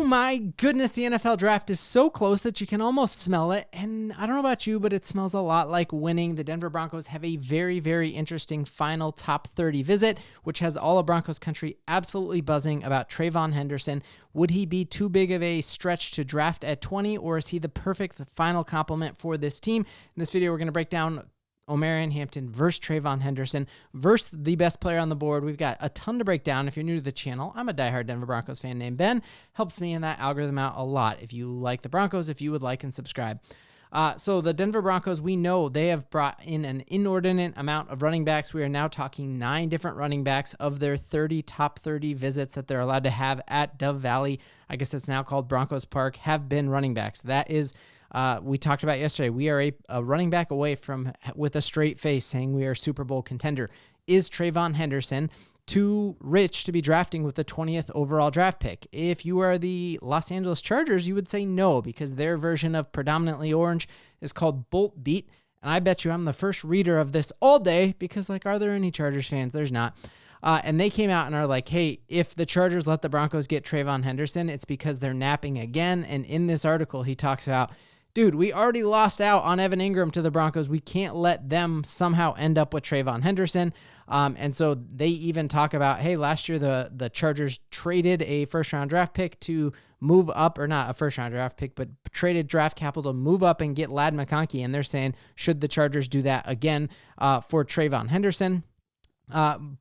my goodness, the NFL draft is so close that you can almost smell it. And I don't know about you, but it smells a lot like winning. The Denver Broncos have a very, very interesting final top 30 visit, which has all of Broncos country absolutely buzzing about Treyvon Henderson. Would he be too big of a stretch to draft at 20, or is he the perfect final complement for this team? In this video, we're going to break down Omarion Hampton versus Treyvon Henderson versus the best player on the board. We've got a ton to break down. If you're new to the channel, I'm a diehard Denver Broncos fan named Ben. Helps me in that algorithm out a lot. If you like the Broncos, if you would like and subscribe. So the Denver Broncos, we know they have brought in an inordinate amount of running backs. We are now talking 9 different running backs of their top 30 visits that they're allowed to have at Dove Valley. I guess it's now called Broncos Park, have been running backs. That is we talked about yesterday. We are a running back away from, with a straight face, saying we are a Super Bowl contender. Is Treyvon Henderson too rich to be drafting with the 20th overall draft pick? If you are the Los Angeles Chargers, you would say no, because their version of predominantly orange is called Bolt Beat. And I bet you I'm the first reader of this all day, because are there any Chargers fans? There's not. And they came out and are like, hey, if the Chargers let the Broncos get Treyvon Henderson, it's because they're napping again. And in this article, he talks about, dude, we already lost out on Evan Ingram to the Broncos. We can't let them somehow end up with Treyvon Henderson. And so they even talk about, hey, last year the Chargers traded a first-round draft pick to move up, or not a first-round draft pick, but traded draft capital to move up and get Ladd McConkey. And they're saying, should the Chargers do that again for Treyvon Henderson?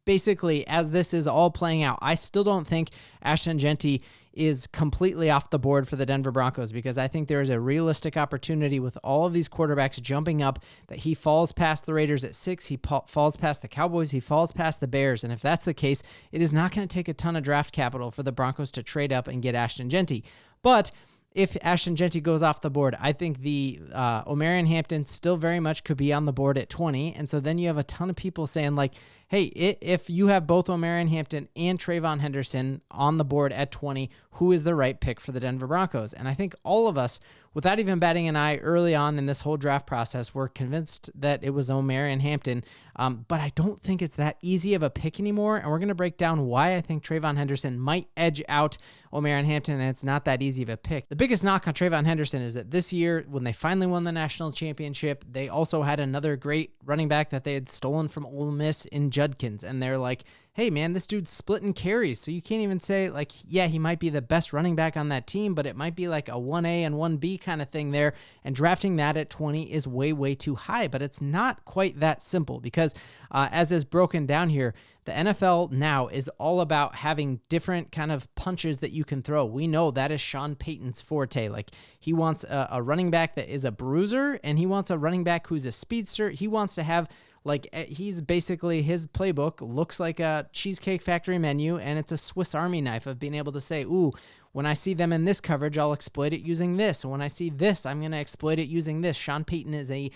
Basically, as this is all playing out, I still don't think Ashton Jeanty is completely off the board for the Denver Broncos, because I think there is a realistic opportunity with all of these quarterbacks jumping up that he falls past the Raiders at 6, he falls past the Cowboys, he falls past the Bears. And if that's the case, it is not going to take a ton of draft capital for the Broncos to trade up and get Ashton Jeanty. But if Ashton Jeanty goes off the board, I think the Omarion Hampton still very much could be on the board at 20. And so then you have a ton of people saying like, hey, if you have both Omarion Hampton and Treyvon Henderson on the board at 20, who is the right pick for the Denver Broncos? And I think all of us, without even batting an eye early on in this whole draft process, were convinced that it was Omarion Hampton. But I don't think it's that easy of a pick anymore. And we're going to break down why I think Treyvon Henderson might edge out Omarion Hampton, and it's not that easy of a pick. The biggest knock on Treyvon Henderson is that this year, when they finally won the national championship, they also had another great running back that they had stolen from Ole Miss in Judkins. And they're like, hey man, this dude's splitting carries. So you can't even say like, yeah, he might be the best running back on that team, but it might be like a 1A and 1B kind of thing there. And drafting that at 20 is way, way too high, but it's not quite that simple, because as is broken down here, the NFL now is all about having different kind of punches that you can throw. We know that is Sean Payton's forte. Like, he wants a running back that is a bruiser, and he wants a running back who's a speedster. He wants to have, like, he's basically, his playbook looks like a Cheesecake Factory menu, and it's a Swiss Army knife of being able to say, ooh, when I see them in this coverage, I'll exploit it using this. And when I see this, I'm going to exploit it using this. Sean Payton is a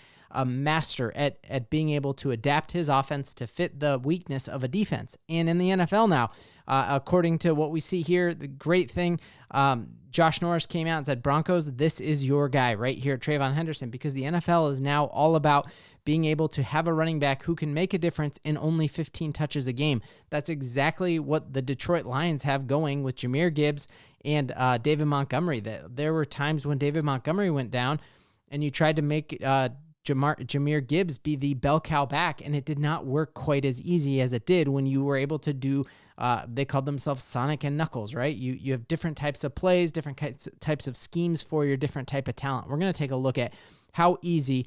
master at being able to adapt his offense to fit the weakness of a defense. And in the NFL now, according to what we see here, the great thing, Josh Norris came out and said, Broncos, this is your guy right here, Treyvon Henderson, because the NFL is now all about being able to have a running back who can make a difference in only 15 touches a game. That's exactly what the Detroit Lions have going with Jahmyr Gibbs and David Montgomery. There were times when David Montgomery went down and you tried to make Jahmyr Gibbs be the bell cow back, and it did not work quite as easy as it did when you were able to do, they called themselves Sonic and Knuckles, right? You have different types of plays, different types of schemes for your different type of talent. We're going to take a look at how easy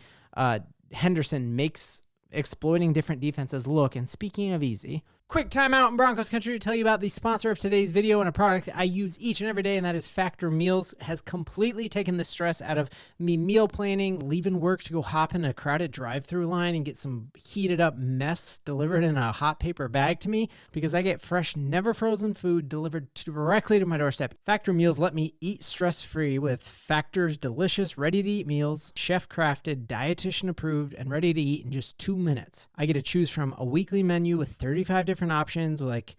Henderson makes exploiting different defenses look. And speaking of easy, quick timeout in Broncos country to tell you about the sponsor of today's video and a product I use each and every day, and that is Factor Meals. Has completely taken the stress out of me meal planning, leaving work to go hop in a crowded drive-through line and get some heated up mess delivered in a hot paper bag to me, because I get fresh, never frozen food delivered directly to my doorstep. Factor Meals let me eat stress-free with Factor's delicious, ready-to-eat meals, chef-crafted, dietitian-approved, and ready to eat in just 2 minutes. I get to choose from a weekly menu with 35 different options like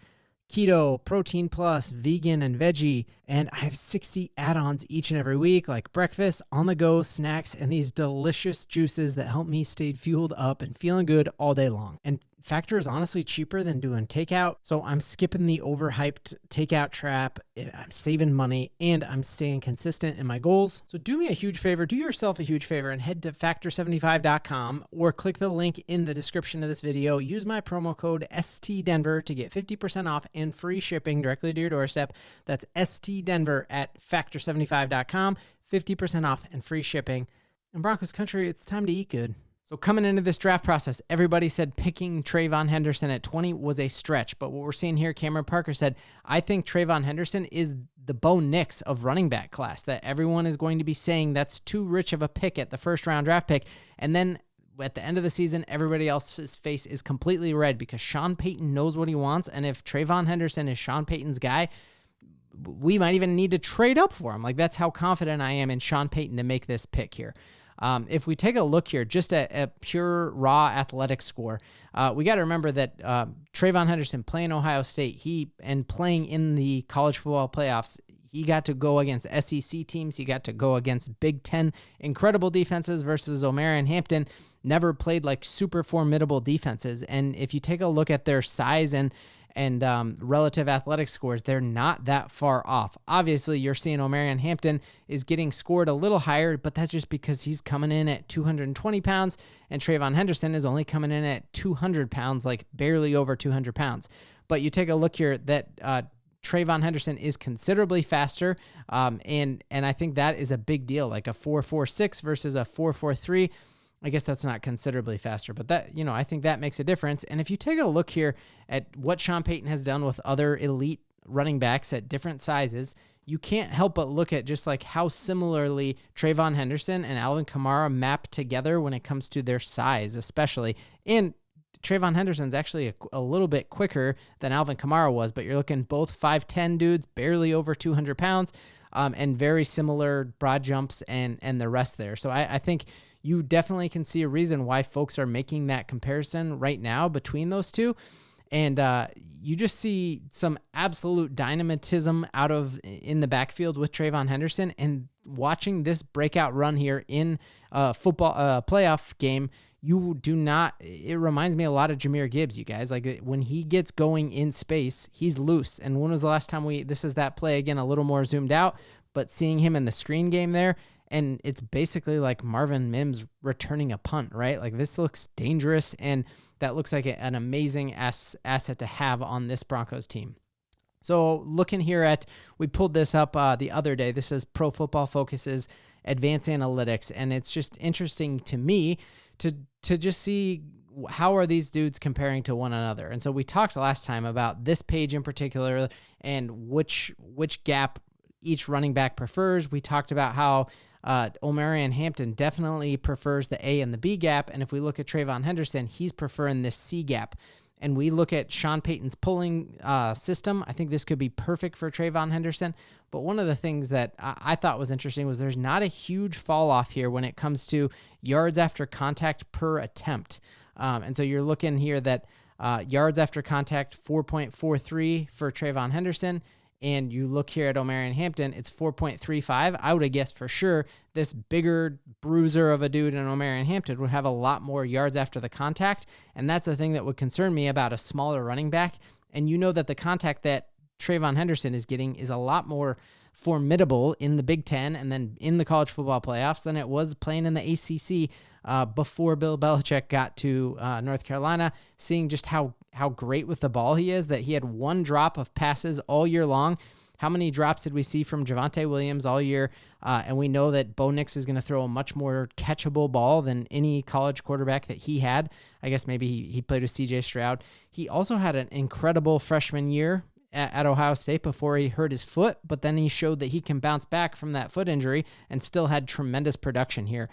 keto, protein plus, vegan, and veggie. And I have 60 add-ons each and every week, like breakfast, on-the-go snacks, and these delicious juices that help me stay fueled up and feeling good all day long. And Factor is honestly cheaper than doing takeout, so I'm skipping the overhyped takeout trap. I'm saving money, and I'm staying consistent in my goals. So do me a huge favor, do yourself a huge favor, and head to factor75.com or click the link in the description of this video. Use my promo code STDenver to get 50% off and free shipping directly to your doorstep. That's STDenver at factor75.com, 50% off and free shipping. In Broncos country, it's time to eat good. So coming into this draft process, everybody said picking Treyvon Henderson at 20 was a stretch. But what we're seeing here, Cameron Parker said, I think Treyvon Henderson is the Bo Nix of running back class, that everyone is going to be saying that's too rich of a pick at the first round draft pick. And then at the end of the season, everybody else's face is completely red because Sean Payton knows what he wants. And if Treyvon Henderson is Sean Payton's guy, we might even need to trade up for him. Like, that's how confident I am in Sean Payton to make this pick here. If we take a look here, just at pure raw athletic score, we got to remember that Treyvon Henderson playing Ohio State, and playing in the college football playoffs, he got to go against SEC teams. He got to go against Big Ten incredible defenses versus Omarion Hampton. Never played like super formidable defenses. And if you take a look at their size and relative athletic scores, they're not that far off. Obviously, you're seeing Omarion Hampton is getting scored a little higher, but that's just because he's coming in at 220 pounds, and Treyvon Henderson is only coming in at 200 pounds, like barely over 200 pounds. But you take a look here that Treyvon Henderson is considerably faster, and I think that is a big deal, like a 4.46 versus a 4.43. I guess that's not considerably faster, but that, I think that makes a difference. And if you take a look here at what Sean Payton has done with other elite running backs at different sizes, you can't help but look at just like how similarly Treyvon Henderson and Alvin Kamara map together when it comes to their size, especially. And Treyvon Henderson's actually a little bit quicker than Alvin Kamara was, but you're looking both 5'10 dudes, barely over 200 pounds, and very similar broad jumps and the rest there. So I think you definitely can see a reason why folks are making that comparison right now between those two. And you just see some absolute dynamism in the backfield with Treyvon Henderson, and watching this breakout run here in a football playoff game. It reminds me a lot of Jahmyr Gibbs, you guys. Like, when he gets going in space, he's loose. And when was the last time this is that play again, a little more zoomed out, but seeing him in the screen game there, and it's basically like Marvin Mims returning a punt, right? Like, this looks dangerous, and that looks like an amazing asset to have on this Broncos team. So looking here we pulled this up the other day. This is Pro Football Focus's Advanced Analytics, and it's just interesting to me to just see how are these dudes comparing to one another. And so we talked last time about this page in particular and which gap each running back prefers. We talked about how Omarion Hampton definitely prefers the A and the B gap. And if we look at Treyvon Henderson, he's preferring this C gap. And we look at Sean Payton's pulling system. I think this could be perfect for Treyvon Henderson. But one of the things that I thought was interesting was there's not a huge fall off here when it comes to yards after contact per attempt. And so you're looking here that yards after contact, 4.43 for Treyvon Henderson. And you look here at Omarion Hampton, it's 4.35. I would have guessed for sure this bigger bruiser of a dude in Omarion Hampton would have a lot more yards after the contact. And that's the thing that would concern me about a smaller running back. And you know that the contact that Treyvon Henderson is getting is a lot more formidable in the Big Ten and then in the college football playoffs than it was playing in the ACC before Bill Belichick got to North Carolina, seeing just how great with the ball he is, that he had one drop of passes all year long. How many drops did we see from Javonte Williams all year? And we know that Bo Nix is going to throw a much more catchable ball than any college quarterback that he had. I guess maybe he played with C.J. Stroud. He also had an incredible freshman year at Ohio State before he hurt his foot, but then he showed that he can bounce back from that foot injury and still had tremendous production here.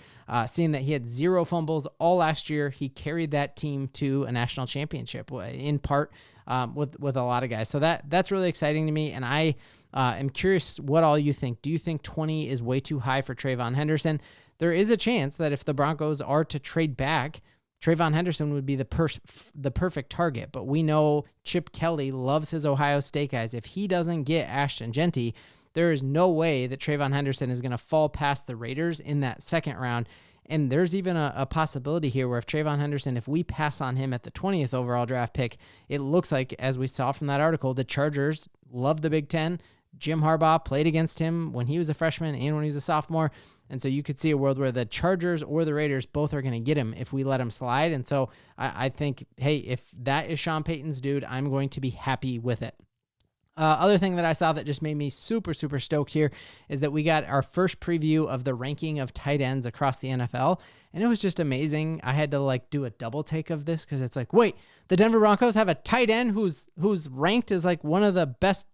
Seeing that he had 0 fumbles all last year, he carried that team to a national championship in part with a lot of guys. So that's really exciting to me, and I am curious what all you think. Do you think 20 is way too high for Treyvon Henderson? There is a chance that if the Broncos are to trade back, Treyvon Henderson would be the perfect target, but we know Chip Kelly loves his Ohio State guys. If he doesn't get Ashton Jeanty, there is no way that Treyvon Henderson is going to fall past the Raiders in that second round. And there's even a possibility here where if Treyvon Henderson, if we pass on him at the 20th overall draft pick, it looks like, as we saw from that article, the Chargers love the Big Ten. Jim Harbaugh played against him when he was a freshman and when he was a sophomore. And so you could see a world where the Chargers or the Raiders both are going to get him if we let him slide. And so I think, hey, if that is Sean Payton's dude, I'm going to be happy with it. Other thing that I saw that just made me super, super stoked here is that we got our first preview of the ranking of tight ends across the NFL. And it was just amazing. I had to do a double take of this because it's like, wait, the Denver Broncos have a tight end who's ranked as one of the best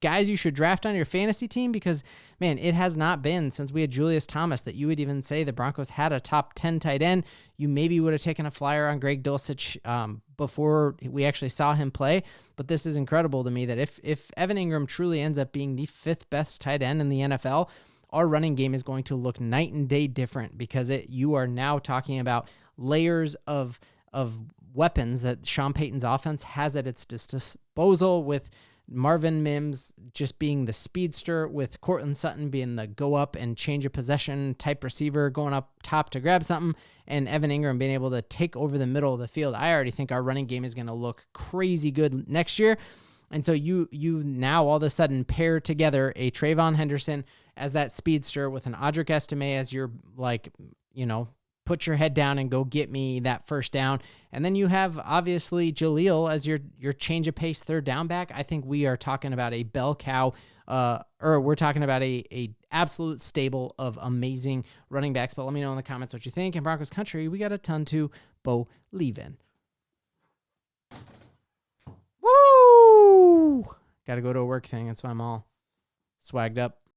guys you should draft on your fantasy team, because man, it has not been since we had Julius Thomas that you would even say the Broncos had a top 10 tight end. You maybe would have taken a flyer on Greg Dulcich before we actually saw him play, but this is incredible to me that if Evan Ingram truly ends up being the 5th best tight end in the NFL, our running game is going to look night and day different, because you are now talking about layers of weapons that Sean Payton's offense has at its disposal, with Marvin Mims just being the speedster, with Courtland Sutton being the go up and change of possession type receiver, going up top to grab something, and Evan Ingram being able to take over the middle of the field. I already think our running game is going to look crazy good next year. And so you now all of a sudden pair together a Treyvon Henderson as that speedster with an Audric Estime as your put your head down and go get me that first down. And then you have obviously Jaleel as your change of pace third down back. I think we are talking about a bell cow, or we're talking about a absolute stable of amazing running backs. But let me know in the comments what you think. In Broncos country, we got a ton to Bo-LIEVE in. Woo! Got to go to a work thing. That's why I'm all swagged up.